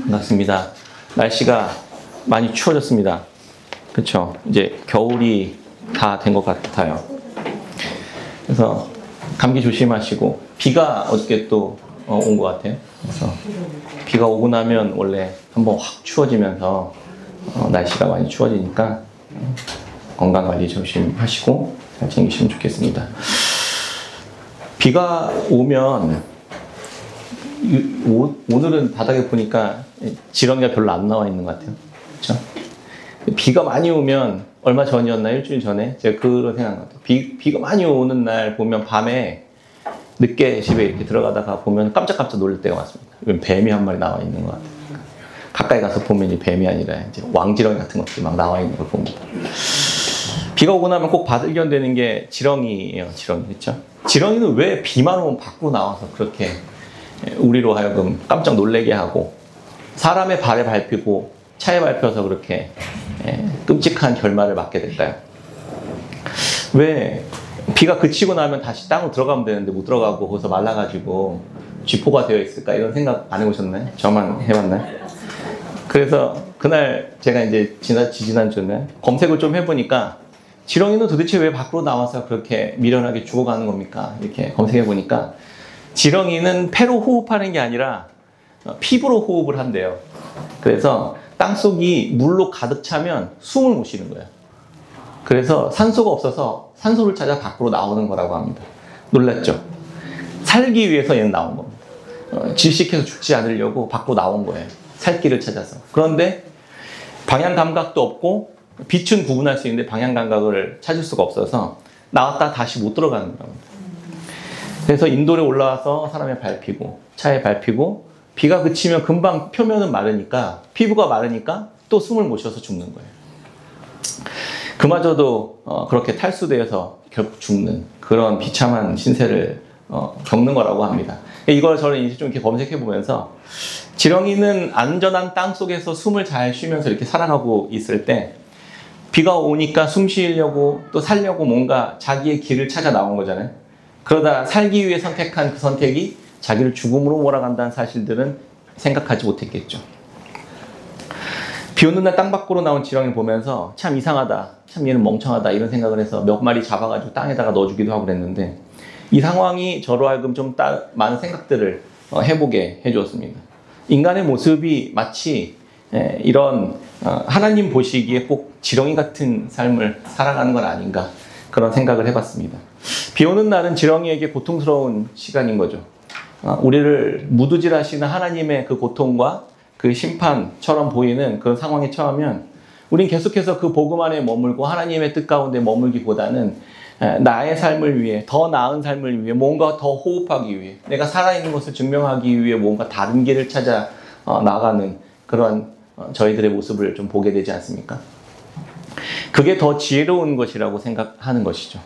반갑습니다. 날씨가 많이 추워졌습니다. 그렇죠? 이제 겨울이 다 된 것 같아요. 그래서 감기 조심하시고, 비가 어저께 또 온 것 같아요. 그래서 비가 오고 나면 원래 한번 확 추워지면서 날씨가 많이 추워지니까 건강관리 조심하시고 잘 챙기시면 좋겠습니다. 비가 오면 오늘은 바닥에 보니까 지렁이가 별로 안 나와 있는 것 같아요. 그렇죠? 비가 많이 오면 얼마 전이었나 일주일 전에 제가 그런 생각한 것 같아요. 비가 많이 오는 날 보면 밤에 늦게 집에 이렇게 들어가다가 보면 깜짝깜짝 놀랄 때가 많습니다. 뱀이 한 마리 나와 있는 것 같아요. 가까이 가서 보면 이 뱀이 아니라 이제 왕지렁이 같은 것들이 막 나와 있는 걸 봅니다. 비가 오고 나면 꼭 발견되는 게 지렁이예요. 지렁이, 그렇죠? 지렁이는 왜 비만 오면 밖으로 나와서 그렇게 우리로 하여금 깜짝 놀라게 하고 사람의 발에 밟히고 차에 밟혀서 그렇게 끔찍한 결말을 맞게 될까요? 왜 비가 그치고 나면 다시 땅으로 들어가면 되는데 못 들어가고 거기서 말라가지고 쥐포가 되어 있을까? 이런 생각 안 해보셨나요? 저만 해봤나요? 그래서 그날 제가 이제 지난주에 검색을 좀 해보니까 지렁이는 도대체 왜 밖으로 나와서 그렇게 미련하게 죽어가는 겁니까? 이렇게 검색해보니까 지렁이는 폐로 호흡하는 게 아니라 피부로 호흡을 한대요. 그래서 땅속이 물로 가득 차면 숨을 못 쉬는 거예요. 그래서 산소가 없어서 산소를 찾아 밖으로 나오는 거라고 합니다. 놀랐죠? 살기 위해서 얘는 나온 겁니다. 질식해서 죽지 않으려고 밖으로 나온 거예요. 살 길을 찾아서. 그런데 방향 감각도 없고 빛은 구분할 수 있는데 방향 감각을 찾을 수가 없어서 나왔다 다시 못 들어가는 겁니다. 그래서 인도에 올라와서 사람에 밟히고 차에 밟히고 비가 그치면 금방 표면은 마르니까 피부가 마르니까 또 숨을 못 쉬어서 죽는 거예요. 그마저도 그렇게 탈수되어서 결국 죽는 그런 비참한 신세를 겪는 거라고 합니다. 이걸 저는 이제 좀 이렇게 검색해 보면서 지렁이는 안전한 땅 속에서 숨을 잘 쉬면서 이렇게 살아가고 있을 때 비가 오니까 숨 쉬려고 또 살려고 뭔가 자기의 길을 찾아 나온 거잖아요. 그러다 살기 위해 선택한 그 선택이 자기를 죽음으로 몰아간다는 사실들은 생각하지 못했겠죠. 비 오는 날 땅 밖으로 나온 지렁이를 보면서 참 이상하다, 참 얘는 멍청하다 이런 생각을 해서 몇 마리 잡아가지고 땅에다가 넣어주기도 하고 그랬는데 이 상황이 저로 하여금 좀 많은 생각들을 해보게 해주었습니다. 인간의 모습이 마치 이런 하나님 보시기에 꼭 지렁이 같은 삶을 살아가는 건 아닌가 그런 생각을 해봤습니다. 비 오는 날은 지렁이에게 고통스러운 시간인 거죠. 우리를 무두질하시는 하나님의 그 고통과 그 심판처럼 보이는 그런 상황에 처하면 우린 계속해서 그 복음 안에 머물고 하나님의 뜻 가운데 머물기보다는 나의 삶을 위해, 더 나은 삶을 위해, 뭔가 더 호흡하기 위해, 내가 살아있는 것을 증명하기 위해 뭔가 다른 길을 찾아 나가는 그런 저희들의 모습을 좀 보게 되지 않습니까? 그게 더 지혜로운 것이라고 생각하는 것이죠.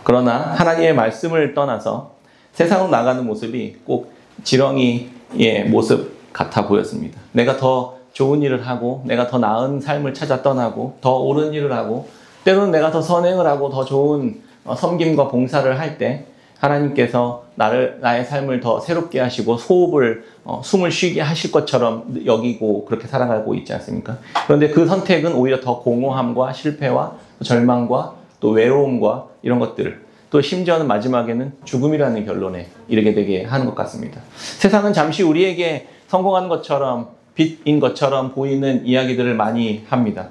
그러나 하나님의 말씀을 떠나서 세상으로 나가는 모습이 꼭 지렁이의 모습 같아 보였습니다. 내가 더 좋은 일을 하고 내가 더 나은 삶을 찾아 떠나고 더 옳은 일을 하고 때로는 내가 더 선행을 하고 더 좋은 섬김과 봉사를 할 때 하나님께서 나의 삶을 더 새롭게 하시고 숨을 쉬게 하실 것처럼 여기고 그렇게 살아가고 있지 않습니까? 그런데 그 선택은 오히려 더 공허함과 실패와 절망과 또 외로움과 이런 것들을 또 심지어는 마지막에는 죽음이라는 결론에 이르게 되게 하는 것 같습니다. 세상은 잠시 우리에게 성공하는 것처럼 빛인 것처럼 보이는 이야기들을 많이 합니다.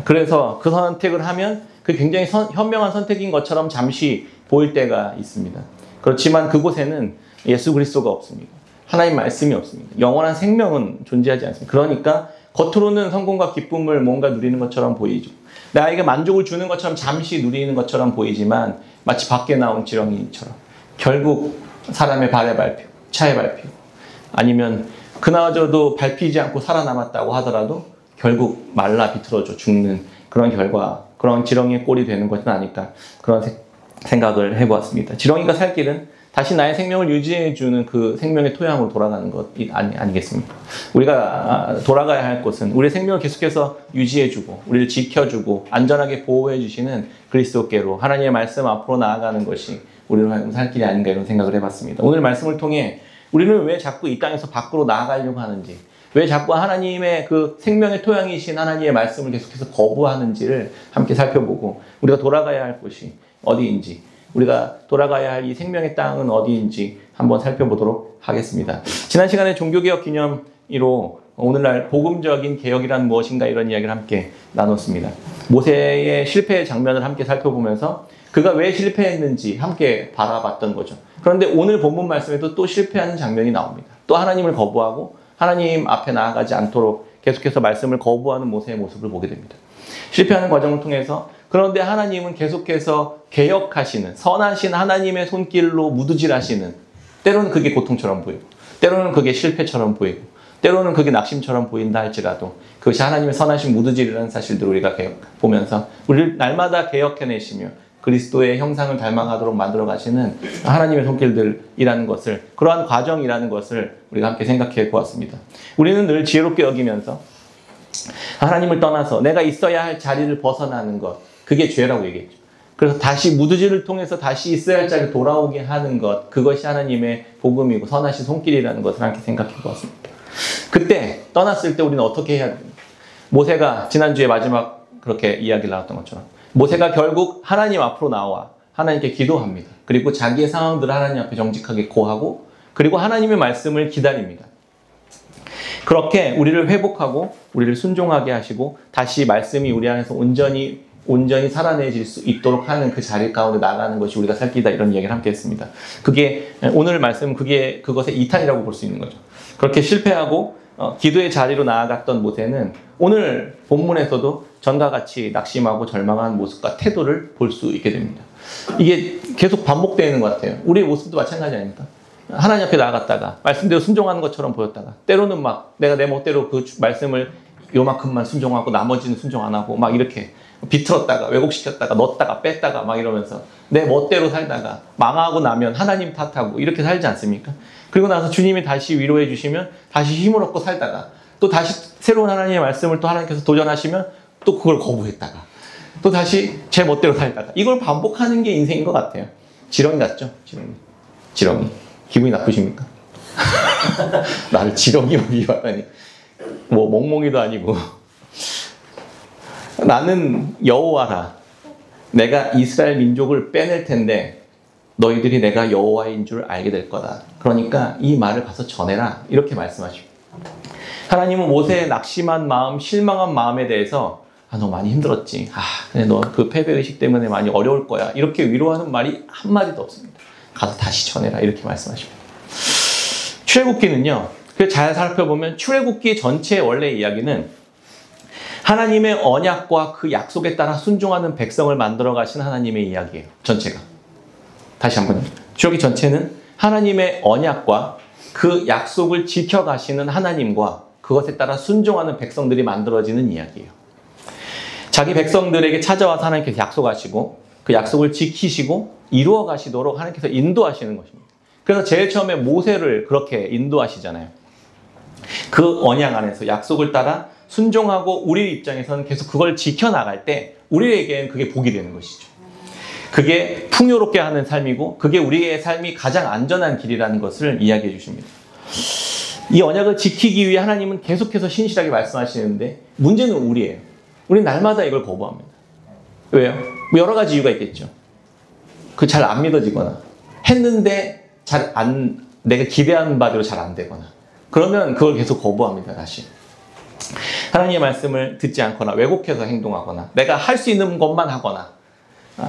그래서 그 선택을 하면 그 굉장히 현명한 선택인 것처럼 잠시 보일 때가 있습니다. 그렇지만 그곳에는 예수 그리스도가 없습니다. 하나님 말씀이 없습니다. 영원한 생명은 존재하지 않습니다. 그러니까 겉으로는 성공과 기쁨을 뭔가 누리는 것처럼 보이죠. 나에게 만족을 주는 것처럼 잠시 누리는 것처럼 보이지만 마치 밖에 나온 지렁이처럼 결국 사람의 발에 밟히고 차에 밟히고 아니면 그나저도 밟히지 않고 살아남았다고 하더라도 결국 말라 비틀어져 죽는 그런 결과, 그런 지렁이의 꼴이 되는 것은 아닐까 그런 생각을 해보았습니다. 지렁이가 살 길은 다시 나의 생명을 유지해주는 그 생명의 토양으로 돌아가는 것 아니겠습니까? 우리가 돌아가야 할 곳은 우리의 생명을 계속해서 유지해주고 우리를 지켜주고 안전하게 보호해주시는 그리스도께로 하나님의 말씀 앞으로 나아가는 것이 우리로 하여금 살 길이 아닌가 이런 생각을 해봤습니다. 오늘 말씀을 통해 우리는 왜 자꾸 이 땅에서 밖으로 나아가려고 하는지, 왜 자꾸 하나님의 그 생명의 토양이신 하나님의 말씀을 계속해서 거부하는지를 함께 살펴보고, 우리가 돌아가야 할 곳이 어디인지, 우리가 돌아가야 할 이 생명의 땅은 어디인지 한번 살펴보도록 하겠습니다. 지난 시간에 종교개혁 기념일로 오늘날 복음적인 개혁이란 무엇인가 이런 이야기를 함께 나눴습니다. 모세의 실패의 장면을 함께 살펴보면서 그가 왜 실패했는지 함께 바라봤던 거죠. 그런데 오늘 본문 말씀에도 또 실패하는 장면이 나옵니다. 또 하나님을 거부하고 하나님 앞에 나아가지 않도록 계속해서 말씀을 거부하는 모세의 모습을 보게 됩니다. 실패하는 과정을 통해서, 그런데 하나님은 계속해서 개혁하시는 선하신 하나님의 손길로 무드질하시는, 때로는 그게 고통처럼 보이고 때로는 그게 실패처럼 보이고 때로는 그게 낙심처럼 보인다 할지라도 그것이 하나님의 선하신 무드질이라는 사실들을 우리가 보면서 우리를 날마다 개혁해내시며 그리스도의 형상을 닮아가도록 만들어 가시는 하나님의 손길들이라는 것을, 그러한 과정이라는 것을 우리가 함께 생각해 보았습니다. 우리는 늘 지혜롭게 여기면서 하나님을 떠나서 내가 있어야 할 자리를 벗어나는 것, 그게 죄라고 얘기했죠. 그래서 다시 무드질을 통해서 다시 있어야 할 자리에 돌아오게 하는 것, 그것이 하나님의 복음이고 선하신 손길이라는 것을 함께 생각해 보았습니다. 그때 떠났을 때 우리는 어떻게 해야 됩니까? 모세가 지난주에 마지막 그렇게 이야기를 나눴던 것처럼 모세가 결국 하나님 앞으로 나와 하나님께 기도합니다. 그리고 자기의 상황들을 하나님 앞에 정직하게 고하고, 그리고 하나님의 말씀을 기다립니다. 그렇게 우리를 회복하고 우리를 순종하게 하시고 다시 말씀이 우리 안에서 온전히 살아내질 수 있도록 하는 그 자리 가운데 나가는 것이 우리가 살 길이다, 이런 이야기를 함께 했습니다. 그게 오늘 말씀은 그것의 2탄이라고 볼 수 있는 거죠. 그렇게 실패하고 기도의 자리로 나아갔던 모세는 오늘 본문에서도 전과 같이 낙심하고 절망한 모습과 태도를 볼 수 있게 됩니다. 이게 계속 반복되는 것 같아요. 우리의 모습도 마찬가지 아닙니까? 하나님 앞에 나아갔다가 말씀대로 순종하는 것처럼 보였다가 때로는 막 내가 내 멋대로 그 말씀을 요만큼만 순종하고 나머지는 순종 안 하고 막 이렇게 비틀었다가 왜곡시켰다가 넣었다가 뺐다가 막 이러면서 내 멋대로 살다가 망하고 나면 하나님 탓하고 이렇게 살지 않습니까? 그리고 나서 주님이 다시 위로해 주시면 다시 힘을 얻고 살다가 또 다시 새로운 하나님의 말씀을 또 하나님께서 도전하시면 또 그걸 거부했다가 또 다시 제 멋대로 살다가, 이걸 반복하는 게 인생인 것 같아요. 지렁이 같죠? 지렁이. 기분이 나쁘십니까? 나를 지렁이로 비유하다니. 뭐 멍멍이도 아니고. 나는 여호와라. 내가 이스라엘 민족을 빼낼 텐데 너희들이 내가 여호와인 줄 알게 될 거다. 그러니까 이 말을 가서 전해라. 이렇게 말씀하시고, 하나님은 모세의 낙심한 마음, 실망한 마음에 대해서 너 많이 힘들었지. 근데 너 그 패배의식 때문에 많이 어려울 거야. 이렇게 위로하는 말이 한마디도 없습니다. 가서 다시 전해라. 이렇게 말씀하십니다. 출애굽기는요, 잘 살펴보면 출애굽기 전체의 원래 이야기는 하나님의 언약과 그 약속에 따라 순종하는 백성을 만들어 가신 하나님의 이야기예요. 전체가. 다시 한번. 출애굽기 전체는 하나님의 언약과 그 약속을 지켜가시는 하나님과 그것에 따라 순종하는 백성들이 만들어지는 이야기예요. 자기 백성들에게 찾아와서 하나님께서 약속하시고 그 약속을 지키시고 이루어 가시도록 하나님께서 인도하시는 것입니다. 그래서 제일 처음에 모세를 그렇게 인도하시잖아요. 그 언약 안에서 약속을 따라 순종하고 우리 입장에서는 계속 그걸 지켜나갈 때 우리에게는 그게 복이 되는 것이죠. 그게 풍요롭게 하는 삶이고 그게 우리의 삶이 가장 안전한 길이라는 것을 이야기해 주십니다. 이 언약을 지키기 위해 하나님은 계속해서 신실하게 말씀하시는데 문제는 우리예요. 우리는 날마다 이걸 거부합니다. 왜요? 여러 가지 이유가 있겠죠. 그 잘 안 믿어지거나 했는데 내가 기대하는 바대로 잘 안 되거나, 그러면 그걸 계속 거부합니다. 다시 하나님의 말씀을 듣지 않거나 왜곡해서 행동하거나 내가 할 수 있는 것만 하거나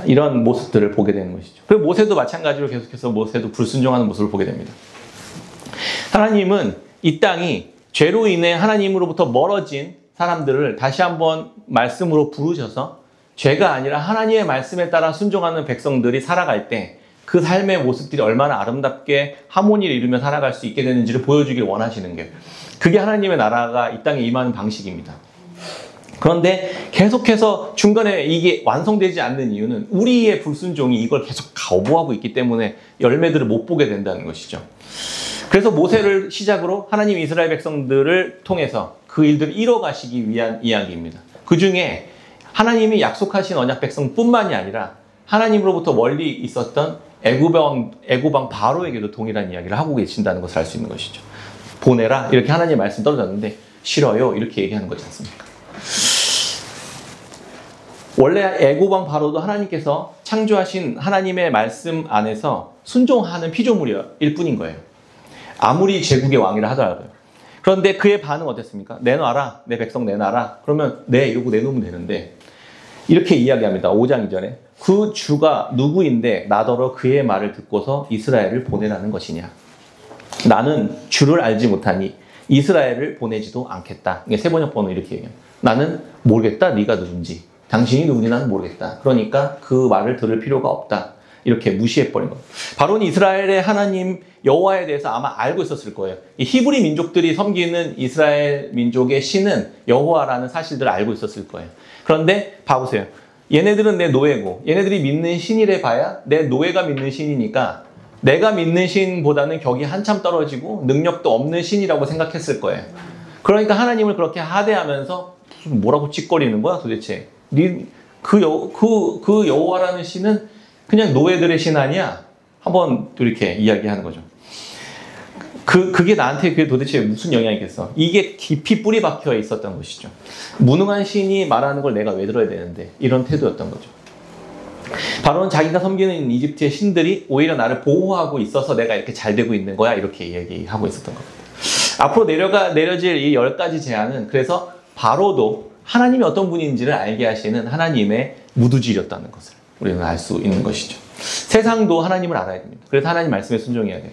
이런 모습들을 보게 되는 것이죠. 그리고 모세도 마찬가지로 계속해서 모세도 불순종하는 모습을 보게 됩니다. 하나님은 이 땅이 죄로 인해 하나님으로부터 멀어진 사람들을 다시 한번 말씀으로 부르셔서 죄가 아니라 하나님의 말씀에 따라 순종하는 백성들이 살아갈 때 그 삶의 모습들이 얼마나 아름답게 하모니를 이루며 살아갈 수 있게 되는지를 보여주길 원하시는 게, 그게 하나님의 나라가 이 땅에 임하는 방식입니다. 그런데 계속해서 중간에 이게 완성되지 않는 이유는 우리의 불순종이 이걸 계속 거부하고 있기 때문에 열매들을 못 보게 된다는 것이죠. 그래서 모세를 시작으로 하나님 이스라엘 백성들을 통해서 그 일들을 이뤄가시기 위한 이야기입니다. 그 중에 하나님이 약속하신 언약 백성뿐만이 아니라 하나님으로부터 멀리 있었던 애굽왕 바로에게도 동일한 이야기를 하고 계신다는 것을 알 수 있는 것이죠. 보내라 이렇게 하나님의 말씀 떨어졌는데 싫어요 이렇게 얘기하는 거지 않습니까? 원래 애고방 바로도 하나님께서 창조하신 하나님의 말씀 안에서 순종하는 피조물일 뿐인 거예요. 아무리 제국의 왕이라 하더라도요. 그런데 그의 반응 어땠습니까? 내놔라, 내 백성 내놔라. 그러면 네 이러고 내놓으면 되는데 이렇게 이야기합니다. 5장 이전에 그 주가 누구인데 나더러 그의 말을 듣고서 이스라엘을 보내라는 것이냐. 나는 주를 알지 못하니 이스라엘을 보내지도 않겠다. 이게 세번역번호 이렇게 얘기해요. 나는 모르겠다. 네가 누군지. 당신이 누군지 나는 모르겠다. 그러니까 그 말을 들을 필요가 없다. 이렇게 무시해버린 거예요. 바로는 이스라엘의 하나님 여호와에 대해서 아마 알고 있었을 거예요. 이 히브리 민족들이 섬기는 이스라엘 민족의 신은 여호와라는 사실들을 알고 있었을 거예요. 그런데 봐보세요. 얘네들은 내 노예고 얘네들이 믿는 신이래 봐야 내 노예가 믿는 신이니까 내가 믿는 신보다는 격이 한참 떨어지고 능력도 없는 신이라고 생각했을 거예요. 그러니까 하나님을 그렇게 하대하면서 뭐라고 찌꺼리는 거야 도대체. 그 여호와라는 신은 그냥 노예들의 신 아니야? 한번 이렇게 이야기하는 거죠. 그게 나한테 그게 도대체 무슨 영향이 있겠어? 이게 깊이 뿌리 박혀 있었던 것이죠. 무능한 신이 말하는 걸 내가 왜 들어야 되는데 이런 태도였던 거죠. 바로는 자기가 섬기는 이집트의 신들이 오히려 나를 보호하고 있어서 내가 이렇게 잘 되고 있는 거야 이렇게 얘기하고 있었던 겁니다. 앞으로 내려질 이 10가지 제안은 그래서 바로도 하나님이 어떤 분인지를 알게 하시는 하나님의 무두질이었다는 것을 우리는 알 수 있는 것이죠. 세상도 하나님을 알아야 됩니다. 그래서 하나님 말씀에 순종해야 돼요.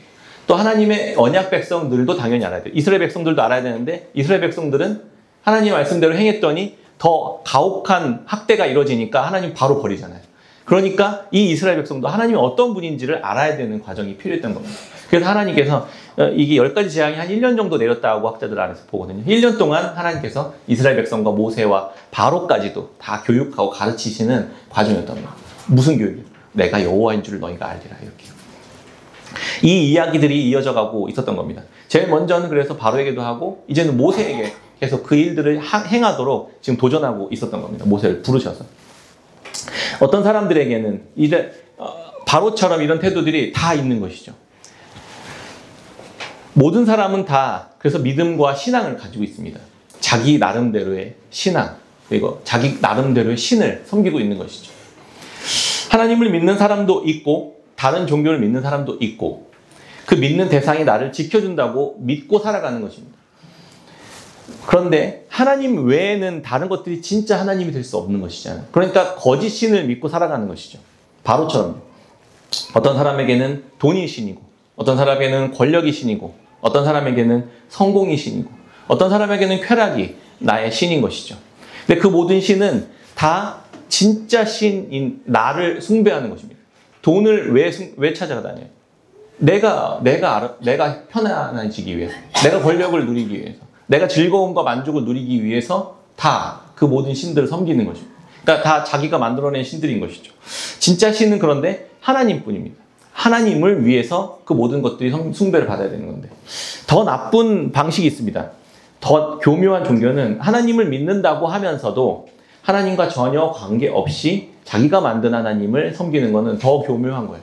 또 하나님의 언약 백성들도 당연히 알아야 돼요. 이스라엘 백성들도 알아야 되는데 이스라엘 백성들은 하나님 말씀대로 행했더니 더 가혹한 학대가 이루어지니까 하나님 바로 버리잖아요. 그러니까 이 이스라엘 백성도 하나님이 어떤 분인지를 알아야 되는 과정이 필요했던 겁니다. 그래서 하나님께서 이게 10가지 재앙이 한 1년 정도 내렸다고 학자들 안에서 보거든요. 1년 동안 하나님께서 이스라엘 백성과 모세와 바로까지도 다 교육하고 가르치시는 과정이었던 겁니다. 무슨 교육이요? 내가 여호와인 줄 너희가 알리라 이렇게. 이 이야기들이 이어져 가고 있었던 겁니다. 제일 먼저는 그래서 바로에게도 하고 이제는 모세에게 계속 그 일들을 행하도록 지금 도전하고 있었던 겁니다. 모세를 부르셔서. 어떤 사람들에게는 바로처럼 이런 태도들이 다 있는 것이죠. 모든 사람은 다 그래서 믿음과 신앙을 가지고 있습니다. 자기 나름대로의 신앙, 그리고 자기 나름대로의 신을 섬기고 있는 것이죠. 하나님을 믿는 사람도 있고 다른 종교를 믿는 사람도 있고 그 믿는 대상이 나를 지켜준다고 믿고 살아가는 것입니다. 그런데 하나님 외에는 다른 것들이 진짜 하나님이 될 수 없는 것이잖아요. 그러니까 거짓 신을 믿고 살아가는 것이죠. 바로처럼 어떤 사람에게는 돈이 신이고 어떤 사람에게는 권력이 신이고 어떤 사람에게는 성공이 신이고 어떤 사람에게는 쾌락이 나의 신인 것이죠. 근데 그 모든 신은 다 진짜 신인 나를 숭배하는 것입니다. 돈을 왜 찾아다녀요? 내가 편안해지기 위해서, 내가 권력을 누리기 위해서, 내가 즐거움과 만족을 누리기 위해서 다 그 모든 신들을 섬기는 것입니다. 그러니까 다 자기가 만들어낸 신들인 것이죠. 진짜 신은 그런데 하나님뿐입니다. 하나님을 위해서 그 모든 것들이 숭배를 받아야 되는 건데 더 나쁜 방식이 있습니다. 더 교묘한 종교는 하나님을 믿는다고 하면서도 하나님과 전혀 관계없이 자기가 만든 하나님을 섬기는 것은 더 교묘한 거예요.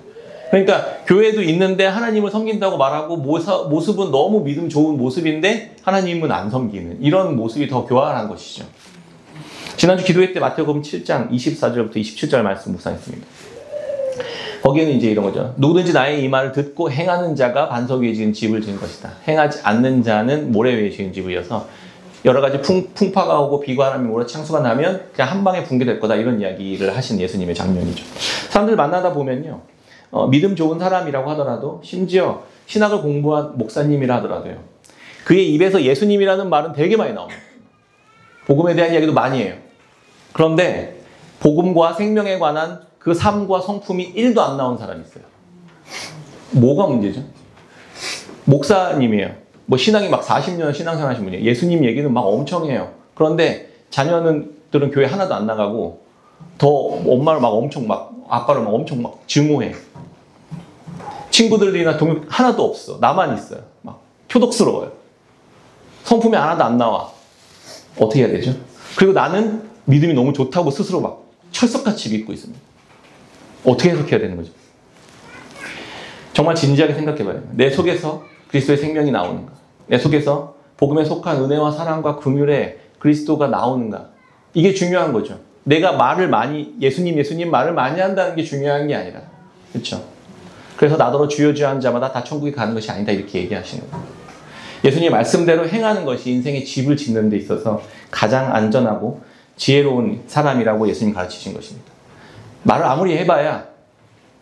그러니까 교회도 있는데 하나님을 섬긴다고 말하고 모습은 너무 믿음 좋은 모습인데 하나님은 안 섬기는 이런 모습이 더 교활한 것이죠. 지난주 기도회 때 마태복음 7장 24절부터 27절 말씀 묵상했습니다. 거기에는 이제 이런 거죠. 누구든지 나의 이 말을 듣고 행하는 자가 반석 위에 지은 집을 지은 것이다. 행하지 않는 자는 모래 위에 지은 집이어서 여러 가지 풍파가 오고 비바람이 몰아 창수가 나면 그냥 한 방에 붕괴될 거다. 이런 이야기를 하신 예수님의 장면이죠. 사람들 만나다 보면요. 믿음 좋은 사람이라고 하더라도 심지어 신학을 공부한 목사님이라 하더라도요. 그의 입에서 예수님이라는 말은 되게 많이 나옵니다. 복음에 대한 이야기도 많이 해요. 그런데 복음과 생명에 관한 그 삶과 성품이 1도 안 나온 사람이 있어요. 뭐가 문제죠? 목사님이에요. 뭐 신앙이 막 40년 신앙생활 하신 분이에요. 예수님 얘기는 막 엄청 해요. 그런데 자녀들은 교회 하나도 안 나가고 더 엄마를 막 엄청 막 아빠를 막 엄청 막 증오해. 친구들이나 동료 하나도 없어. 나만 있어요. 막 표독스러워요. 성품이 하나도 안 나와. 어떻게 해야 되죠? 그리고 나는 믿음이 너무 좋다고 스스로 막 철석같이 믿고 있습니다. 어떻게 해석해야 되는 거죠? 정말 진지하게 생각해봐요. 내 속에서 그리스도의 생명이 나오는가? 내 속에서 복음에 속한 은혜와 사랑과 긍휼의 그리스도가 나오는가? 이게 중요한 거죠. 내가 말을 많이 예수님 말을 많이 한다는 게 중요한 게 아니라, 그렇죠? 그래서 나더러 주여 주여 하는 자마다 다 천국에 가는 것이 아니다 이렇게 얘기하시는 거예요. 예수님의 말씀대로 행하는 것이 인생의 집을 짓는 데 있어서 가장 안전하고 지혜로운 사람이라고 예수님 가르치신 것입니다. 말을 아무리 해봐야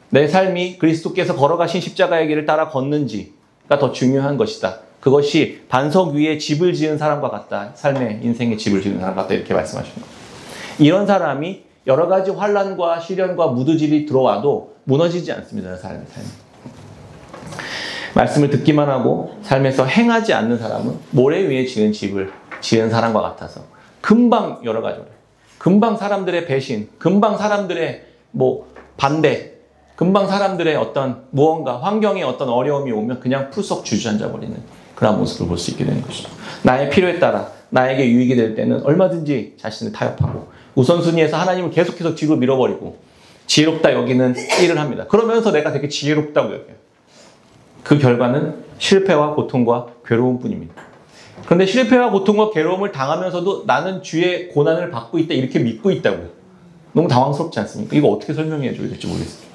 내 삶이 그리스도께서 걸어가신 십자가의 길을 따라 걷는지가 더 중요한 것이다. 그것이 반석 위에 집을 지은 사람과 같다. 삶의 인생의 집을 지은 사람과 같다. 이렇게 말씀하시는 거예요. 이런 사람이 여러 가지 환난과 시련과 무드질이 들어와도 무너지지 않습니다. 삶의 삶. 말씀을 듣기만 하고 삶에서 행하지 않는 사람은 모래 위에 지은 집을 지은 사람과 같아서 금방 여러 가지 어려워요. 금방 사람들의 배신, 금방 사람들의 반대, 금방 사람들의 어떤 무언가 환경에 어떤 어려움이 오면 그냥 풀썩 주저앉아 버리는 그런 모습을 볼 수 있게 되는 것이죠. 나의 필요에 따라 나에게 유익이 될 때는 얼마든지 자신을 타협하고 우선순위에서 하나님을 계속해서 뒤로 밀어버리고 지혜롭다 여기는 일을 합니다. 그러면서 내가 되게 지혜롭다고 여겨요. 그 결과는 실패와 고통과 괴로움뿐입니다. 그런데 실패와 고통과 괴로움을 당하면서도 나는 주의 고난을 받고 있다 이렇게 믿고 있다고요. 너무 당황스럽지 않습니까? 이거 어떻게 설명해 줘야 될지 모르겠어요.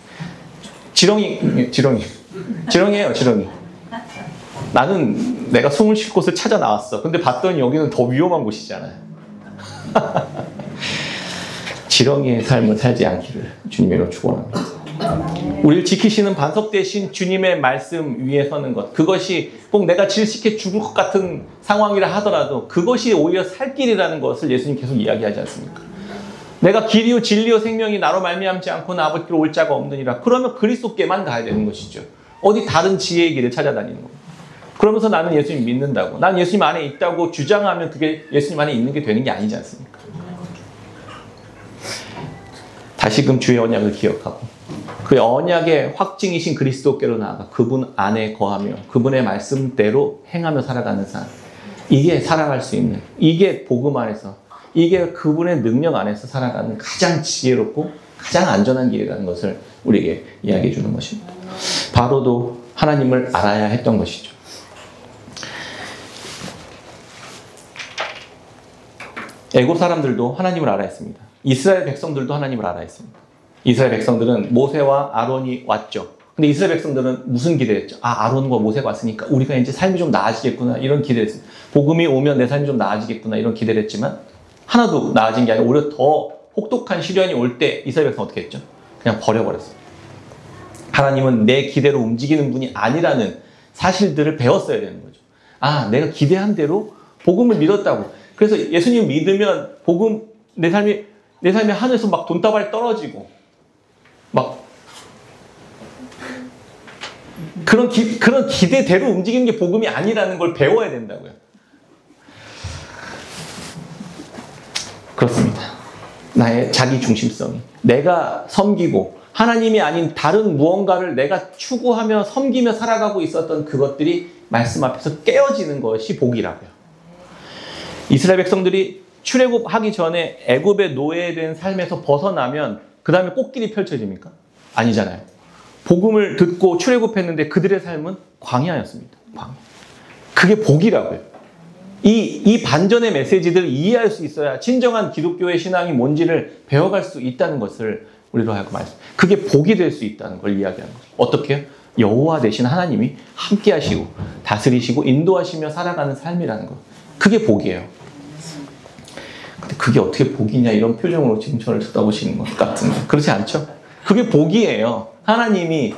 지렁이에요, 지렁이. 나는 내가 숨을 쉴 곳을 찾아 나왔어. 근데 봤더니 여기는 더 위험한 곳이잖아요. 지렁이의 삶을 살지 않기를 주님으로 축원합니다. 우리를 지키시는 반석 대신 주님의 말씀 위에 서는 것, 그것이 꼭 내가 질식해 죽을 것 같은 상황이라 하더라도 그것이 오히려 살 길이라는 것을 예수님 계속 이야기하지 않습니까? 내가 길이요 진리요 생명이 나로 말미암지 않고는 아버지께로 올 자가 없느니라. 그러면 그리스도께만 가야 되는 것이죠. 어디 다른 지혜의 길을 찾아다니는 겁니다. 그러면서 나는 예수님 믿는다고, 난 예수님 안에 있다고 주장하면 그게 예수님 안에 있는 게 되는 게 아니지 않습니까? 다시금 주의 언약을 기억하고 그 언약의 확증이신 그리스도께로 나아가 그분 안에 거하며 그분의 말씀대로 행하며 살아가는 삶, 이게 살아갈 수 있는, 이게 복음 안에서, 이게 그분의 능력 안에서 살아가는 가장 지혜롭고 가장 안전한 길이라는 것을 우리에게 이야기해 주는 것입니다. 바로도 하나님을 알아야 했던 것이죠. 애굽 사람들도 하나님을 알아야 했습니다. 이스라엘 백성들도 하나님을 알아야 했습니다. 이스라엘 백성들은 모세와 아론이 왔죠. 근데 이스라엘 백성들은 무슨 기대를 했죠? 아론과 모세가 왔으니까 우리가 이제 삶이 좀 나아지겠구나 이런 기대를 했습니다. 복음이 오면 내 삶이 좀 나아지겠구나 이런 기대를 했지만 하나도 나아진 게 아니라 오히려 더 혹독한 시련이 올 때 이스라엘 백성은 어떻게 했죠? 그냥 버려버렸어요. 하나님은 내 기대로 움직이는 분이 아니라는 사실들을 배웠어야 되는 거죠. 내가 기대한 대로 복음을 믿었다고. 그래서 예수님 믿으면 복음, 내 삶이 하늘에서 막 돈다발이 떨어지고 막 그런 기대대로 움직이는 게 복음이 아니라는 걸 배워야 된다고요. 그렇습니다. 나의 자기 중심성이, 내가 섬기고 하나님이 아닌 다른 무언가를 내가 추구하며 섬기며 살아가고 있었던 그것들이 말씀 앞에서 깨어지는 것이 복이라고요. 이스라엘 백성들이 출애굽하기 전에 애굽의 노예된 삶에서 벗어나면 그 다음에 꽃길이 펼쳐집니까? 아니잖아요. 복음을 듣고 출애굽했는데 그들의 삶은 광야였습니다. 광야. 그게 복이라고요. 이 반전의 메시지들을 이해할 수 있어야 진정한 기독교의 신앙이 뭔지를 배워갈 수 있다는 것을 우리로 하여금 말씀. 그게 복이 될 수 있다는 걸 이야기하는 거죠. 어떻게 해요? 여호와 되신 하나님이 함께 하시고 다스리시고 인도하시며 살아가는 삶이라는 거. 그게 복이에요. 근데 그게 어떻게 복이냐 이런 표정으로 지금 저를 쳐다보시는 것 같은데 그렇지 않죠? 그게 복이에요. 하나님이,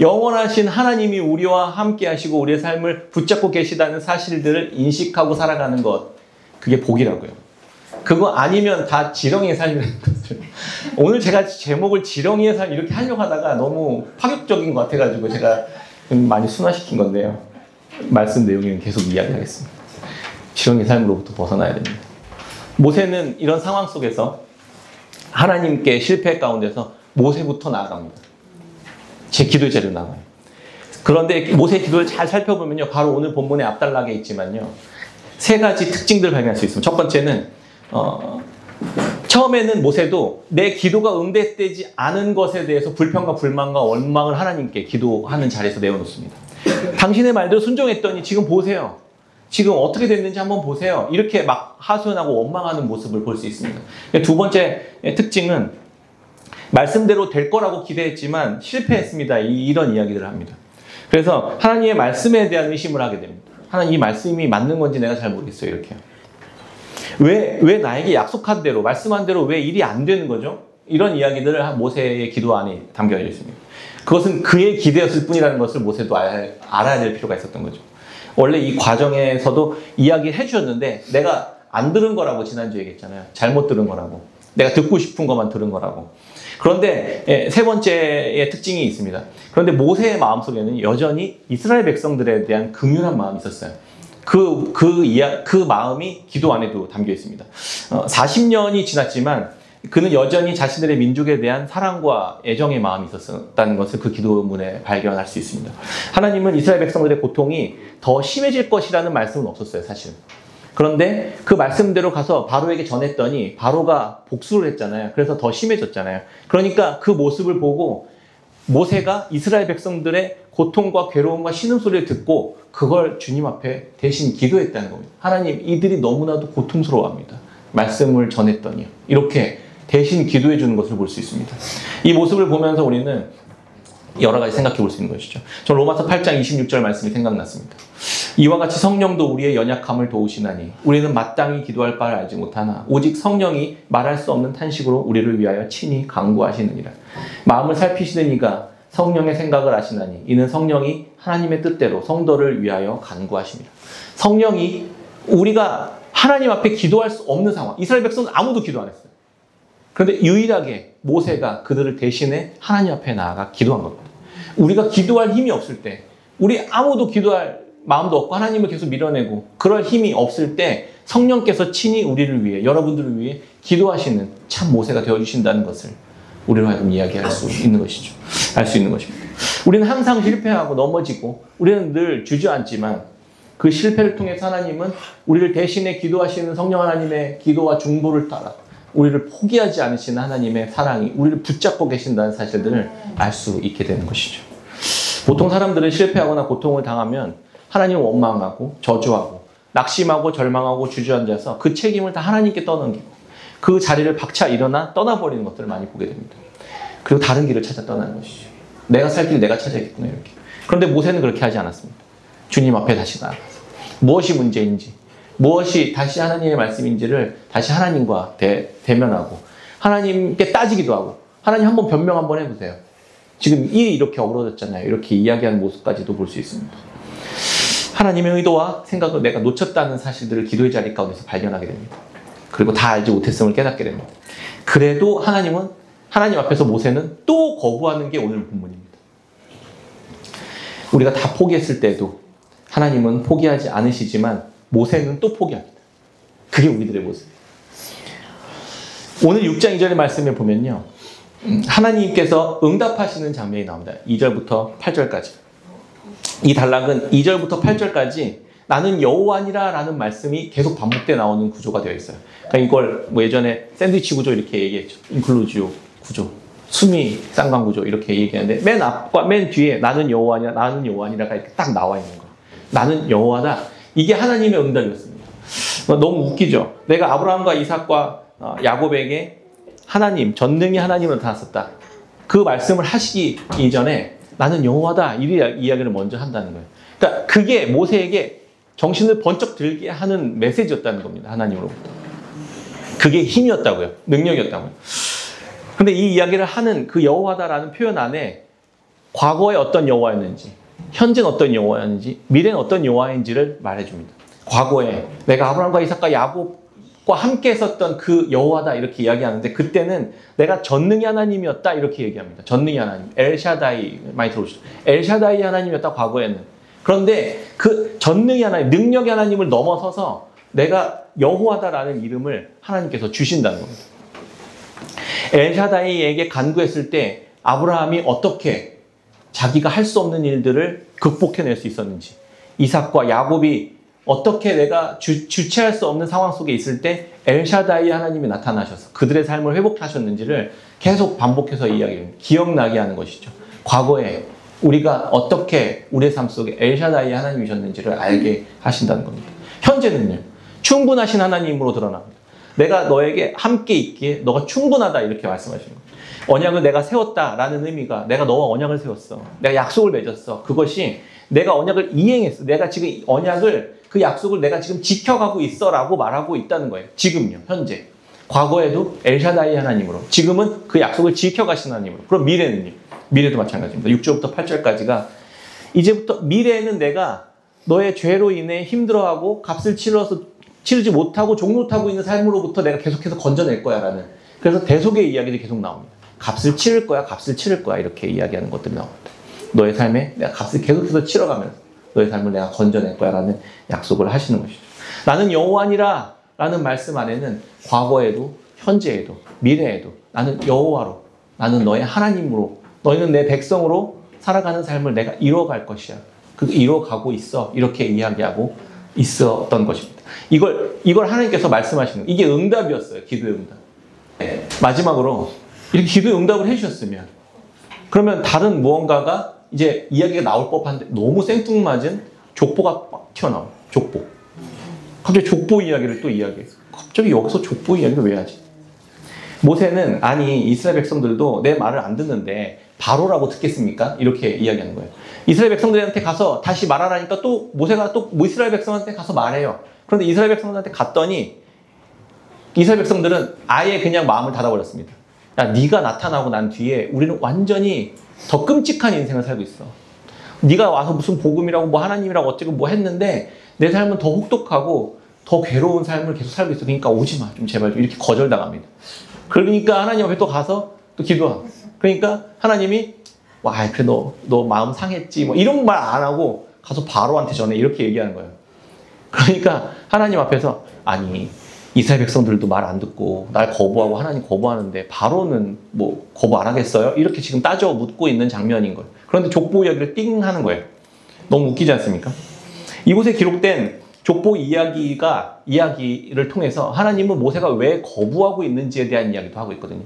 영원하신 하나님이 우리와 함께 하시고 우리의 삶을 붙잡고 계시다는 사실들을 인식하고 살아가는 것, 그게 복이라고요. 그거 아니면 다 지렁이의 삶이라는 것을. 오늘 제가 제목을 지렁이의 삶 이렇게 하려고 하다가 너무 파격적인 것 같아가지고 제가 많이 순화시킨 건데요. 말씀 내용은 계속 이야기하겠습니다. 지렁이의 삶으로부터 벗어나야 됩니다. 모세는 이런 상황 속에서 하나님께 실패 가운데서 모세부터 나아갑니다. 제 기도의 자리로 나가요. 그런데 모세의 기도를 잘 살펴보면요, 바로 오늘 본문의 앞단락에 있지만요, 세 가지 특징들을 발견할 수 있습니다. 첫 번째는 처음에는 모세도 내 기도가 응대되지 않은 것에 대해서 불평과 불만과 원망을 하나님께 기도하는 자리에서 내어놓습니다. 당신의 말대로 순종했더니 지금 보세요. 지금 어떻게 됐는지 한번 보세요. 이렇게 막 하소연하고 원망하는 모습을 볼 수 있습니다. 두 번째 특징은 말씀대로 될 거라고 기대했지만 실패했습니다. 이런 이야기들을 합니다. 그래서 하나님의 말씀에 대한 의심을 하게 됩니다. 하나님 이 말씀이 맞는 건지 내가 잘 모르겠어요. 이렇게요. 왜 나에게 약속한 대로 말씀한 대로 왜 일이 안 되는 거죠? 이런 이야기들을 모세의 기도 안에 담겨 있습니다. 그것은 그의 기대였을 뿐이라는 것을 모세도 알아야 될 필요가 있었던 거죠. 원래 이 과정에서도 이야기를 해주셨는데 내가 안 들은 거라고 지난주에 얘기했잖아요. 잘못 들은 거라고. 내가 듣고 싶은 것만 들은 거라고. 그런데 세 번째의 특징이 있습니다. 그런데 모세의 마음속에는 여전히 이스라엘 백성들에 대한 긍휼한 마음이 있었어요. 그 마음이 기도 안에도 담겨 있습니다. 40년이 지났지만 그는 여전히 자신들의 민족에 대한 사랑과 애정의 마음이 있었다는 것을 그 기도문에 발견할 수 있습니다. 하나님은 이스라엘 백성들의 고통이 더 심해질 것이라는 말씀은 없었어요, 사실은. 그런데 그 말씀대로 가서 바로에게 전했더니 바로가 복수를 했잖아요. 그래서 더 심해졌잖아요. 그러니까 그 모습을 보고 모세가 이스라엘 백성들의 고통과 괴로움과 신음소리를 듣고 그걸 주님 앞에 대신 기도했다는 겁니다. 하나님, 이들이 너무나도 고통스러워합니다. 말씀을 전했더니요. 이렇게 대신 기도해 주는 것을 볼 수 있습니다. 이 모습을 보면서 우리는 여러 가지 생각해 볼 수 있는 것이죠. 저 로마서 8장 26절 말씀이 생각났습니다. 이와 같이 성령도 우리의 연약함을 도우시나니 우리는 마땅히 기도할 바를 알지 못하나 오직 성령이 말할 수 없는 탄식으로 우리를 위하여 친히 간구하시느니라. 마음을 살피시는 이가 성령의 생각을 아시나니 이는 성령이 하나님의 뜻대로 성도를 위하여 간구하십니다. 성령이 우리가 하나님 앞에 기도할 수 없는 상황, 이스라엘 백성은 아무도 기도 안 했어요. 그런데 유일하게 모세가 그들을 대신해 하나님 앞에 나아가 기도한 겁니다. 우리가 기도할 힘이 없을 때, 우리 아무도 기도할 마음도 없고 하나님을 계속 밀어내고 그럴 힘이 없을 때 성령께서 친히 우리를 위해, 여러분들을 위해 기도하시는 참 모세가 되어주신다는 것을 우리로 하여금 이야기할 수 있는 것이죠. 알 수 있는 것입니다. 우리는 항상 실패하고 넘어지고 우리는 늘 주저앉지만 그 실패를 통해서 하나님은 우리를 대신해 기도하시는 성령 하나님의 기도와 중보를 따라 우리를 포기하지 않으시는 하나님의 사랑이 우리를 붙잡고 계신다는 사실들을 알 수 있게 되는 것이죠. 보통 사람들은 실패하거나 고통을 당하면 하나님을 원망하고 저주하고 낙심하고 절망하고 주저앉아서 그 책임을 다 하나님께 떠넘기고 그 자리를 박차 일어나 떠나버리는 것들을 많이 보게 됩니다. 그리고 다른 길을 찾아 떠나는 것이죠. 내가 살 길 내가 찾아야겠구나 이렇게. 그런데 모세는 그렇게 하지 않았습니다. 주님 앞에 다시 나아가서 무엇이 문제인지, 무엇이 다시 하나님의 말씀인지를 다시 하나님과 대면하고 하나님께 따지기도 하고, 하나님 한번 변명 한번 해보세요. 지금 일이 이렇게 어그러졌잖아요. 이렇게 이야기하는 모습까지도 볼 수 있습니다. 하나님의 의도와 생각을 내가 놓쳤다는 사실들을 기도의 자리 가운데서 발견하게 됩니다. 그리고 다 알지 못했음을 깨닫게 됩니다. 그래도 하나님 앞에서 모세는 또 거부하는 게 오늘 본문입니다. 우리가 다 포기했을 때도 하나님은 포기하지 않으시지만 모세는 또 포기합니다. 그게 우리들의 모습이에요. 오늘 6장 2절의 말씀에 보면요, 하나님께서 응답하시는 장면이 나옵니다. 2절부터 8절까지. 이 단락은 2절부터 8절까지 나는 여호와니라 라는 말씀이 계속 반복돼 나오는 구조가 되어 있어요. 그러니까 이걸 뭐 예전에 샌드위치 구조 이렇게 얘기했죠. 인클루지오 구조, 수미 쌍방 구조 이렇게 얘기하는데 맨 앞과 맨 뒤에 나는 여호와니라가 이렇게 딱 나와 있는 거예요. 나는 여호와다. 이게 하나님의 응답이었습니다. 너무 웃기죠. 내가 아브라함과 이삭과 야곱에게 하나님, 전능히 하나님을 나타났었다. 그 말씀을 하시기 이전에 나는 여호와다 이 이야기를 먼저 한다는 거예요. 그러니까 그게 모세에게 정신을 번쩍 들게 하는 메시지였다는 겁니다. 하나님으로부터. 그게 힘이었다고요. 능력이었다고요. 근데 이 이야기를 하는 그 여호와다라는 표현 안에 과거에 어떤 여호와였는지, 현재는 어떤 여호와였는지, 미래는 어떤 여호와인지를 말해줍니다. 과거에 내가 아브라함과 이삭과 야곱과 함께 했었던 그 여호와다 이렇게 이야기하는데 그때는 내가 전능의 하나님이었다 이렇게 얘기합니다. 전능의 하나님, 엘샤다이 많이 들어오시죠. 엘샤다이 하나님이었다 과거에는. 그런데 그 전능의 하나님, 능력의 하나님을 넘어서서 내가 여호와다라는 이름을 하나님께서 주신다는 겁니다. 엘샤다이에게 간구했을 때 아브라함이 어떻게 자기가 할 수 없는 일들을 극복해낼 수 있었는지, 이삭과 야곱이 어떻게 내가 주체할 수 없는 상황 속에 있을 때 엘샤다이 하나님이 나타나셔서 그들의 삶을 회복하셨는지를 계속 반복해서 이야기합니다. 기억나게 하는 것이죠. 과거에 우리가 어떻게 우리의 삶 속에 엘샤다이 하나님이셨는지를 알게 하신다는 겁니다. 현재는요. 충분하신 하나님으로 드러납니다. 내가 너에게 함께 있기에 너가 충분하다 이렇게 말씀하시는 거예요. 언약을 내가 세웠다라는 의미가 내가 너와 언약을 세웠어. 내가 약속을 맺었어. 그것이 내가 언약을 이행했어. 내가 지금 언약을 그 약속을 내가 지금 지켜가고 있어라고 말하고 있다는 거예요. 지금요. 현재. 과거에도 엘샤다이 하나님으로. 지금은 그 약속을 지켜가신 하나님으로. 그럼 미래는요. 미래도 마찬가지입니다. 6절부터 8절까지가 이제부터 미래에는 내가 너의 죄로 인해 힘들어하고 값을 치르지 못하고 종노타고 있는 삶으로부터 내가 계속해서 건져낼 거야 라는. 그래서 대속의 이야기들이 계속 나옵니다. 값을 치를 거야, 값을 치를 거야 이렇게 이야기하는 것들이 나옵니다. 너의 삶에 내가 값을 계속해서 치러가면서 너의 삶을 내가 건져낼 거야 라는 약속을 하시는 것이죠. 나는 여호와니라 라는 말씀 안에는 과거에도 현재에도 미래에도 나는 여호와로 나는 너의 하나님으로 너희는 내 백성으로 살아가는 삶을 내가 이뤄갈 것이야. 그 이뤄가고 있어. 이렇게 이야기하고 있었던 것입니다. 이걸 하나님께서 말씀하시는 이게 응답이었어요. 기도의 응답. 네. 마지막으로 이렇게 기도의 응답을 해주셨으면 그러면 다른 무언가가 이제 이야기가 나올 법한데 너무 생뚱맞은 족보가 막 튀어나와요. 족보. 갑자기 족보 이야기를 또 이야기해요. 갑자기 여기서 족보 이야기를 왜 하지? 모세는 아니 이스라엘 백성들도 내 말을 안 듣는데 바로라고 듣겠습니까? 이렇게 이야기하는 거예요. 이스라엘 백성들한테 가서 다시 말하라니까 또 모세가 또 이스라엘 백성한테 가서 말해요. 그런데 이스라엘 백성들한테 갔더니 이스라엘 백성들은 아예 그냥 마음을 닫아버렸습니다. 야, 네가 나타나고 난 뒤에 우리는 완전히 더 끔찍한 인생을 살고 있어. 네가 와서 무슨 복음이라고 뭐 하나님이라고 어쩌고 뭐 했는데 내 삶은 더 혹독하고 더 괴로운 삶을 계속 살고 있어. 그러니까 오지 마. 좀 제발 좀 이렇게 거절당합니다. 그러니까 하나님 앞에 또 가서 또 기도하고. 그러니까 하나님이 와, 그래 너 마음 상했지. 뭐 이런 말 안 하고 가서 바로한테 전해 이렇게 얘기하는 거예요. 그러니까 하나님 앞에서 아니 이스라엘 백성들도 말 안 듣고 날 거부하고 하나님 거부하는데 바로는 뭐 거부 안 하겠어요? 이렇게 지금 따져 묻고 있는 장면인 거예요. 그런데 족보 이야기를 띵 하는 거예요. 너무 웃기지 않습니까? 이곳에 기록된 족보 이야기를 통해서 하나님은 모세가 왜 거부하고 있는지에 대한 이야기도 하고 있거든요.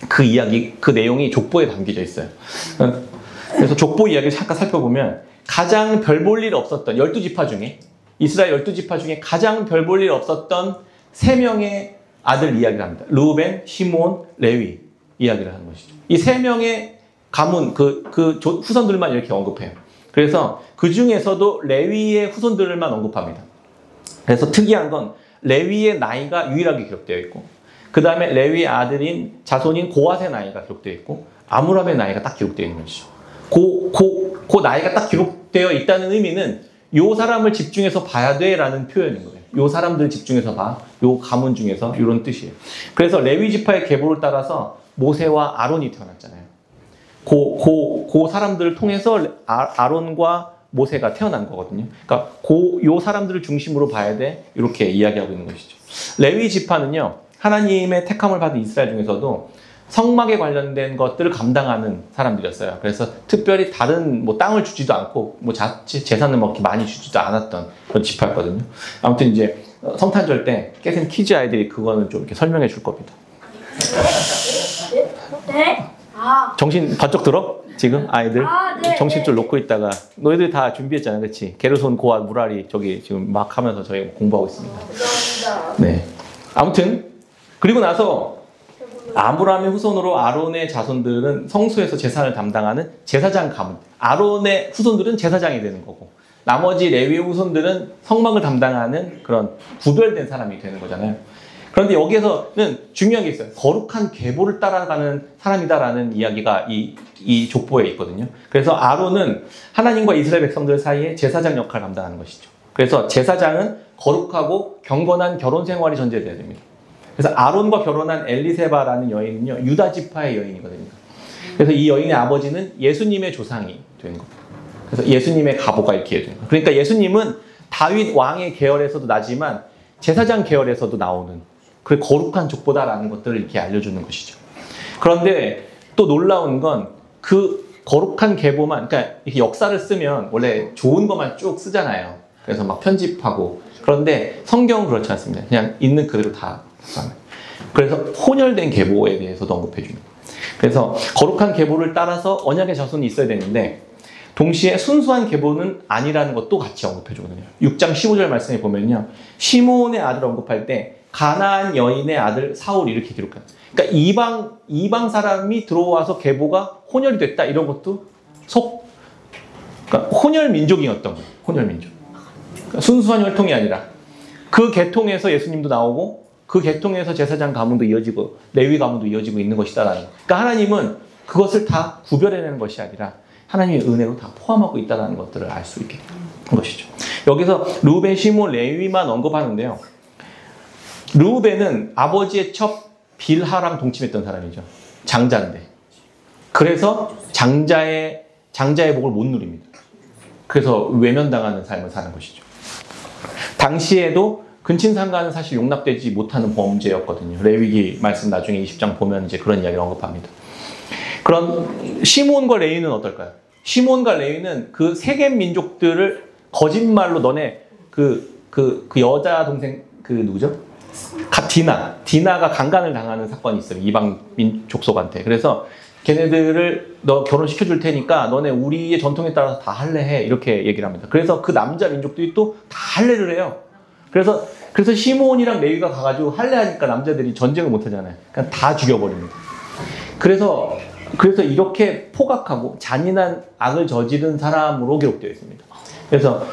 그 이야기, 그 내용이 족보에 담겨져 있어요. 그래서 족보 이야기를 잠깐 살펴보면 가장 별 볼 일 없었던 12지파 중에 이스라엘 12지파 중에 가장 별 볼 일 없었던 3명의 아들 이야기를 합니다. 르우벤, 시몬, 레위 이야기를 하는 것이죠. 이 3명의 가문, 후손들만 이렇게 언급해요. 그래서 그 중에서도 레위의 후손들만 언급합니다. 그래서 특이한 건 레위의 나이가 유일하게 기록되어 있고 그 다음에 레위의 아들인 자손인 고핫의 나이가 기록되어 있고 아므람의 나이가 딱 기록되어 있는 것이죠. 그 나이가 딱 기록되어 있다는 의미는 요 사람을 집중해서 봐야 돼 라는 표현인 거예요. 요 사람들 집중해서 봐. 요 가문 중에서 이런 뜻이에요. 그래서 레위 지파의 계보를 따라서 모세와 아론이 태어났잖아요. 그 사람들을 통해서 아론과 모세가 태어난 거거든요. 그러니까 요 사람들을 중심으로 봐야 돼. 이렇게 이야기하고 있는 것이죠. 레위 지파는요. 하나님의 택함을 받은 이스라엘 중에서도 성막에 관련된 것들을 감당하는 사람들이었어요. 그래서 특별히 다른 뭐 땅을 주지도 않고 뭐 재산을 뭐 이렇게 많이 주지도 않았던 그런 지파였거든요. 아무튼 이제 성탄절 때 깨센 키즈 아이들이 그거는 좀 이렇게 설명해 줄 겁니다. 네? 정신 번쩍 들어? 지금 아이들? 네, 정신 좀 놓고 있다가 너희들 다 준비했잖아, 그렇지? 게르손, 고핫, 무라리 저기 지금 막 하면서 저희 공부하고 있습니다. 네. 아무튼 그리고 나서 아므람의 후손으로 아론의 자손들은 성소에서 제사를 담당하는 제사장 가문. 아론의 후손들은 제사장이 되는 거고 나머지 레위의 후손들은 성막을 담당하는 그런 구별된 사람이 되는 거잖아요. 그런데 여기에서는 중요한 게 있어요. 거룩한 계보를 따라가는 사람이다라는 이야기가 이 족보에 있거든요. 그래서 아론은 하나님과 이스라엘 백성들 사이에 제사장 역할을 감당하는 것이죠. 그래서 제사장은 거룩하고 경건한 결혼 생활이 전제돼야 됩니다. 그래서 아론과 결혼한 엘리세바라는 여인은요, 유다 지파의 여인이거든요. 그래서 이 여인의 아버지는 예수님의 조상이 되는 겁니다. 그래서 예수님의 가보가 이렇게 되는 거예요. 그러니까 예수님은 다윗 왕의 계열에서도 나지만 제사장 계열에서도 나오는 그 거룩한 족보다라는 것들을 이렇게 알려주는 것이죠. 그런데 또 놀라운 건 그 거룩한 계보만, 그러니까 이렇게 역사를 쓰면 원래 좋은 것만 쭉 쓰잖아요. 그래서 막 편집하고. 그런데 성경은 그렇지 않습니다. 그냥 있는 그대로 다. 그래서 혼혈된 계보에 대해서도 언급해 줍니다. 그래서 거룩한 계보를 따라서 언약의 자손이 있어야 되는데 동시에 순수한 계보는 아니라는 것도 같이 언급해 주거든요. 6장 15절 말씀에 보면요. 시므온의 아들 언급할 때 가나안 여인의 아들 사울 이렇게 기록해요. 그러니까 이방 사람이 들어와서 계보가 혼혈이 됐다 이런 것도 그러니까 혼혈 민족이었던 거예요. 혼혈 민족. 그러니까 순수한 혈통이 아니라 그 계통에서 예수님도 나오고 그 계통에서 제사장 가문도 이어지고 레위 가문도 이어지고 있는 것이다라는 거예요. 그러니까 하나님은 그것을 다 구별해내는 것이 아니라 하나님의 은혜로 다 포함하고 있다는 것들을 알 수 있게 된 것이죠. 여기서 르우벤, 시므온, 레위만 언급하는데요. 르우벤은 아버지의 첩 빌하랑 동침했던 사람이죠. 장자인데. 그래서 장자의 복을 못 누립니다. 그래서 외면당하는 삶을 사는 것이죠. 당시에도 근친상간은 사실 용납되지 못하는 범죄였거든요. 레위기 말씀 나중에 20장 보면 이제 그런 이야기를 언급합니다. 그런 시므온과 레위는 어떨까요? 시므온과 레위는 그 세겜 민족들을 거짓말로 너네 그 여자 동생 누구죠? 디나가 강간을 당하는 사건이 있어요. 이방 족속한테. 그래서 걔네들을 너 결혼시켜 줄 테니까 너네 우리의 전통에 따라서 다 할례해 이렇게 얘기를 합니다. 그래서 그 남자 민족들이 또 다 할례를 해요. 그래서 시므온이랑 레위가 가가지고 할례하니까 남자들이 전쟁을 못 하잖아요. 그냥 다 죽여버립니다. 그래서 이렇게 포악하고 잔인한 악을 저지른 사람으로 기록되어 있습니다. 그래서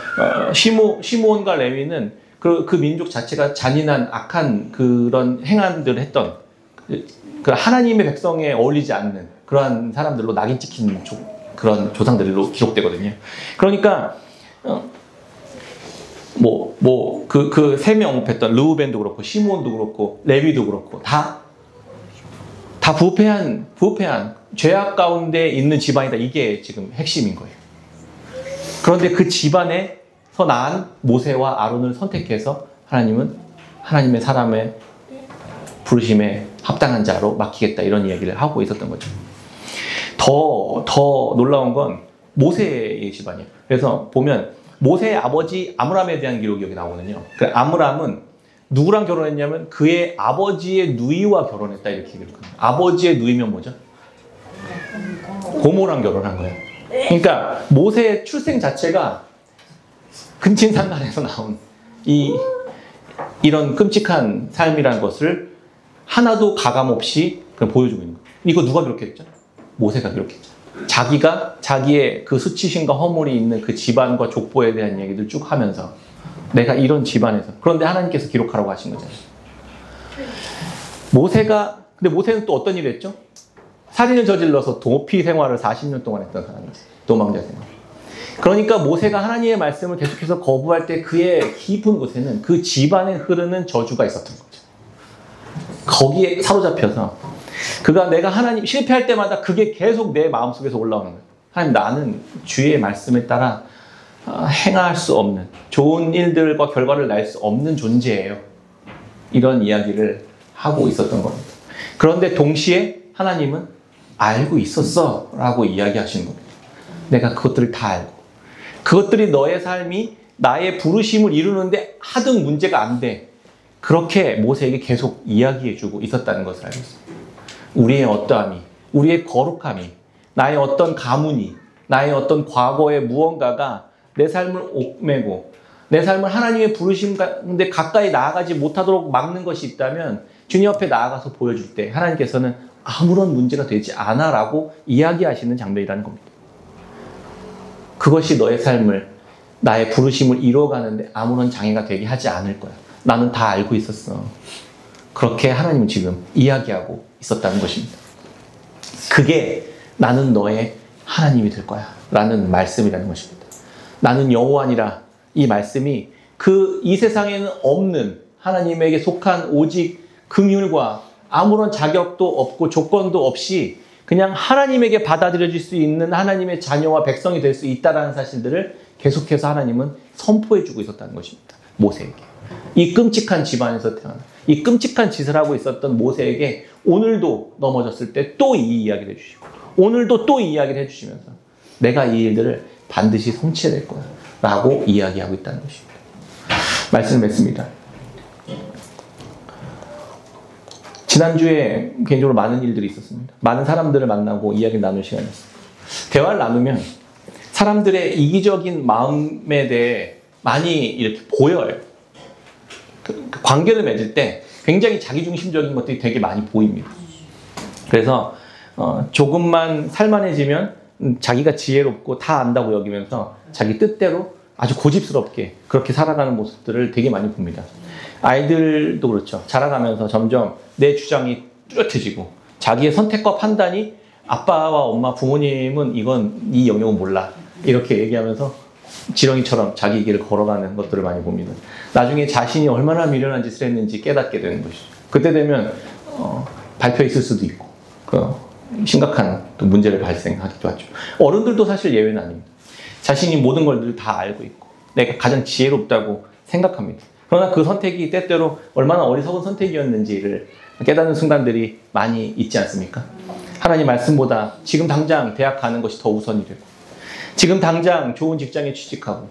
시므온과 레위는 그 민족 자체가 잔인한 악한 그런 행한들을 했던 그 하나님의 백성에 어울리지 않는 그러한 사람들로 낙인 찍힌 그런 조상들로 기록되거든요. 그러니까 그 세 명 언급했던 르우벤도 그렇고 시므온도 그렇고 레위도 그렇고 다 부패한 죄악 가운데 있는 집안이다. 이게 지금 핵심인 거예요. 그런데 그 집안에서 낳은 모세와 아론을 선택해서 하나님은 하나님의 사람의 부르심에 합당한 자로 맡기겠다 이런 이야기를 하고 있었던 거죠. 더 놀라운 건 모세의 집안이에요. 그래서 보면 모세의 아버지 아므람에 대한 기록이 여기 나오거든요. 그 아므람은 누구랑 결혼했냐면 그의 아버지의 누이와 결혼했다 이렇게 기록합니다. 아버지의 누이면 뭐죠? 고모랑 결혼한 거예요. 그러니까 모세의 출생 자체가 근친상간에서 나온 이런 끔찍한 삶이라는 것을 하나도 가감 없이 그냥 보여주고 있는 거예요. 이거 누가 기록했죠? 모세가 기록했죠. 자기가 자기의 그 수치심과 허물이 있는 그 집안과 족보에 대한 얘기들 쭉 하면서 내가 이런 집안에서 그런데 하나님께서 기록하라고 하신 거잖아요. 근데 모세는 또 어떤 일을 했죠? 살인을 저질러서 도피 생활을 40년 동안 했던 사람이었어요. 도망자 생활. 그러니까 모세가 하나님의 말씀을 계속해서 거부할 때 그의 깊은 곳에는 그 집안에 흐르는 저주가 있었던 거죠. 거기에 사로잡혀서 내가 하나님 실패할 때마다 그게 계속 내 마음속에서 올라오는 거예요. 하나님 나는 주의 말씀에 따라 행할 수 없는 좋은 일들과 결과를 낼 수 없는 존재예요. 이런 이야기를 하고 있었던 겁니다. 그런데 동시에 하나님은 알고 있었어 라고 이야기하시는 겁니다. 내가 그것들을 다 알고 그것들이 너의 삶이 나의 부르심을 이루는데 하등 문제가 안 돼. 그렇게 모세에게 계속 이야기해주고 있었다는 것을 알고 있습니다. 우리의 어떠함이, 우리의 거룩함이, 나의 어떤 가문이, 나의 어떤 과거의 무언가가 내 삶을 옥매고 내 삶을 하나님의 부르심 가운데 가까이 나아가지 못하도록 막는 것이 있다면 주님 앞에 나아가서 보여줄 때 하나님께서는 아무런 문제가 되지 않아 라고 이야기하시는 장면이라는 겁니다. 그것이 너의 삶을, 나의 부르심을 이루어가는데 아무런 장애가 되게 하지 않을 거야. 나는 다 알고 있었어. 그렇게 하나님은 지금 이야기하고 있었다는 것입니다. 그게 나는 너의 하나님이 될 거야 라는 말씀이라는 것입니다. 나는 여호와니라 이 말씀이 이 세상에는 없는 하나님에게 속한 오직 긍휼과 아무런 자격도 없고 조건도 없이 그냥 하나님에게 받아들여질 수 있는 하나님의 자녀와 백성이 될 수 있다는 사실들을 계속해서 하나님은 선포해주고 있었다는 것입니다. 모세에게. 이 끔찍한 집안에서 태어난 이 끔찍한 짓을 하고 있었던 모세에게 오늘도 넘어졌을 때 또 이 이야기를 해주시고 오늘도 또 이 이야기를 해주시면서 내가 이 일들을 반드시 성취해낼 거야 라고 이야기하고 있다는 것입니다. 말씀을 맺습니다. 지난주에 개인적으로 많은 일들이 있었습니다. 많은 사람들을 만나고 이야기를 나눌 시간이었습니다. 대화를 나누면 사람들의 이기적인 마음에 대해 많이 이렇게 보여요. 그 관계를 맺을 때 굉장히 자기중심적인 것들이 되게 많이 보입니다. 그래서 조금만 살만해지면 자기가 지혜롭고 다 안다고 여기면서 자기 뜻대로 아주 고집스럽게 그렇게 살아가는 모습들을 되게 많이 봅니다. 아이들도 그렇죠. 자라가면서 점점 내 주장이 뚜렷해지고 자기의 선택과 판단이 아빠와 엄마, 부모님은 이 영역은 몰라. 이렇게 얘기하면서 지렁이처럼 자기 길을 걸어가는 것들을 많이 봅니다. 나중에 자신이 얼마나 미련한 짓을 했는지 깨닫게 되는 것이죠. 그때 되면 발표에 있을 수도 있고 심각한 또 문제를 발생하기도 하죠. 어른들도 사실 예외는 아닙니다. 자신이 모든 걸 다 알고 있고 내가 가장 지혜롭다고 생각합니다. 그러나 그 선택이 때때로 얼마나 어리석은 선택이었는지를 깨닫는 순간들이 많이 있지 않습니까? 하나님 말씀보다 지금 당장 대학 가는 것이 더 우선이 되고 지금 당장 좋은 직장에 취직하고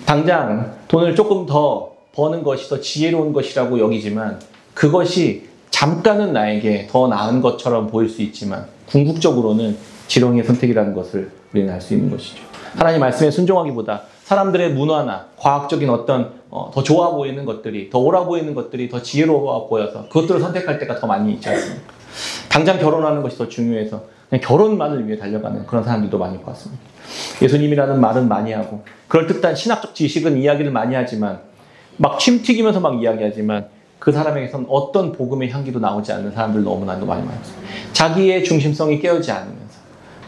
당장 돈을 조금 더 버는 것이 더 지혜로운 것이라고 여기지만 그것이 잠깐은 나에게 더 나은 것처럼 보일 수 있지만 궁극적으로는 지렁이의 선택이라는 것을 우리는 알 수 있는 것이죠. 하나님 말씀에 순종하기보다 사람들의 문화나 과학적인 어떤 더 좋아 보이는 것들이 더 옳아 보이는 것들이 더 지혜로워 보여서 그것들을 선택할 때가 더 많이 있지 않습니까? 당장 결혼하는 것이 더 중요해서 그냥 결혼만을 위해 달려가는 그런 사람들도 많이 봤습니다. 예수님이라는 말은 많이 하고 그럴듯한 신학적 지식은 이야기를 많이 하지만 막 침 튀기면서 막 이야기하지만 그 사람에게선 어떤 복음의 향기도 나오지 않는 사람들 너무나도 많이 많습니다. 자기의 중심성이 깨어지지 않으면서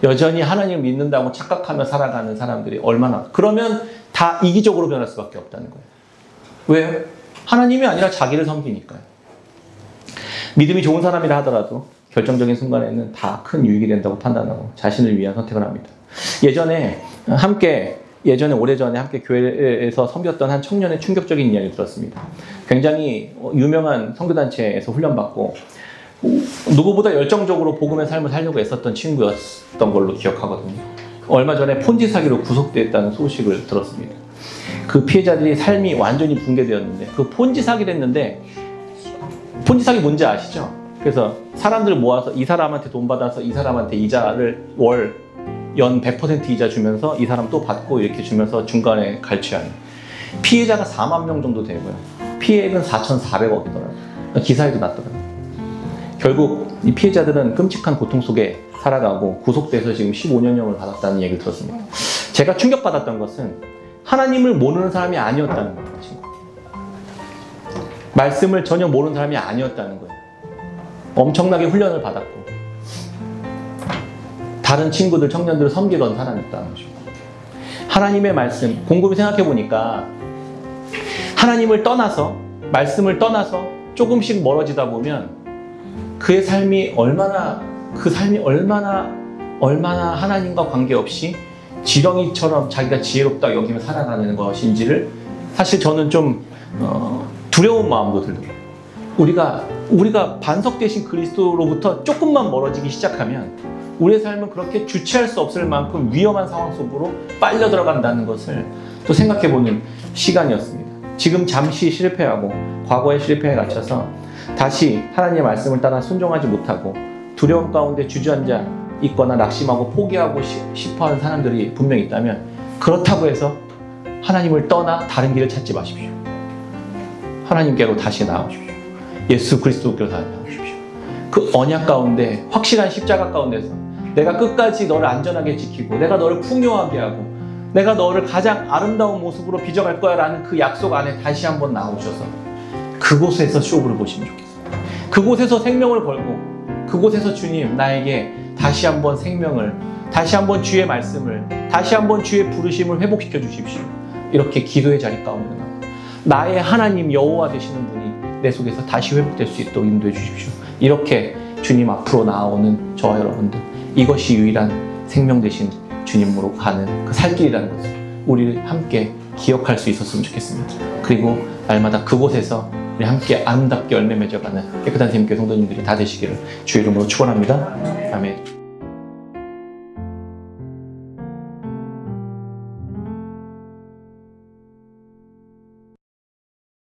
여전히 하나님을 믿는다고 착각하며 살아가는 사람들이 얼마나 그러면 다 이기적으로 변할 수밖에 없다는 거예요. 왜요? 하나님이 아니라 자기를 섬기니까요. 믿음이 좋은 사람이라 하더라도 결정적인 순간에는 다 큰 유익이 된다고 판단하고 자신을 위한 선택을 합니다. 예전에 오래전에 함께 교회에서 섬겼던 한 청년의 충격적인 이야기를 들었습니다. 굉장히 유명한 선교단체에서 훈련받고 누구보다 열정적으로 복음의 삶을 살려고 애썼던 친구였던 걸로 기억하거든요. 얼마 전에 폰지 사기로 구속됐다는 소식을 들었습니다. 그 피해자들이 삶이 완전히 붕괴되었는데 그 폰지 사기를 했는데 폰지 사기 뭔지 아시죠? 그래서 사람들을 모아서 이 사람한테 돈 받아서 이 사람한테 이자를 연 100% 이자 주면서 이 사람 또 받고 이렇게 주면서 중간에 갈취하는 피해자가 4만 명 정도 되고요. 피해액은 4,400억이더라고요. 기사에도 났더라고요. 결국 이 피해자들은 끔찍한 고통 속에 살아가고 구속돼서 지금 15년형을 받았다는 얘기를 들었습니다. 제가 충격받았던 것은 하나님을 모르는 사람이 아니었다는 거예요. 말씀을 전혀 모르는 사람이 아니었다는 거예요. 엄청나게 훈련을 받았고 다른 친구들, 청년들을 섬기던 사람이었다는 것이고 하나님의 말씀, 곰곰이 생각해 보니까 하나님을 떠나서 말씀을 떠나서 조금씩 멀어지다 보면 그의 삶이 얼마나 하나님과 관계없이 지렁이처럼 자기가 지혜롭다 여기며 살아가는 것인지를 사실 저는 좀 두려운 마음도 들더라고요. 우리가 반석 대신 그리스도로부터 조금만 멀어지기 시작하면 우리의 삶은 그렇게 주체할 수 없을 만큼 위험한 상황 속으로 빨려 들어간다는 것을 또 생각해보는 시간이었습니다. 지금 잠시 실패하고 과거의 실패에 갇혀서 다시 하나님의 말씀을 따라 순종하지 못하고 두려움 가운데 주저앉아 있거나 낙심하고 포기하고 싶어하는 사람들이 분명히 있다면 그렇다고 해서 하나님을 떠나 다른 길을 찾지 마십시오. 하나님께로 다시 나아오십시오. 예수 그리스도께로 다시 나아오십시오. 그 언약 가운데 확실한 십자가 가운데서 내가 끝까지 너를 안전하게 지키고 내가 너를 풍요하게 하고 내가 너를 가장 아름다운 모습으로 빚어갈 거야 라는 그 약속 안에 다시 한번 나오셔서 그곳에서 쇼부를 보시면 좋겠습니다. 그곳에서 생명을 걸고 그곳에서 주님 나에게 다시 한번 생명을 다시 한번 주의 말씀을 다시 한번 주의 부르심을 회복시켜 주십시오. 이렇게 기도의 자리 가운데 나의 하나님 여호와 되시는 분이 내 속에서 다시 회복될 수 있도록 인도해 주십시오. 이렇게 주님 앞으로 나오는 저와 여러분들 이것이 유일한 생명 되신 주님으로 가는 그 살길이라는 것을 우리 함께 기억할 수 있었으면 좋겠습니다. 그리고 날마다 그곳에서 우리 함께 아름답게 열매 맺어가는 깨끗한 샘교회 성도님들이 다 되시기를 주의 이름으로 축원합니다. 아멘.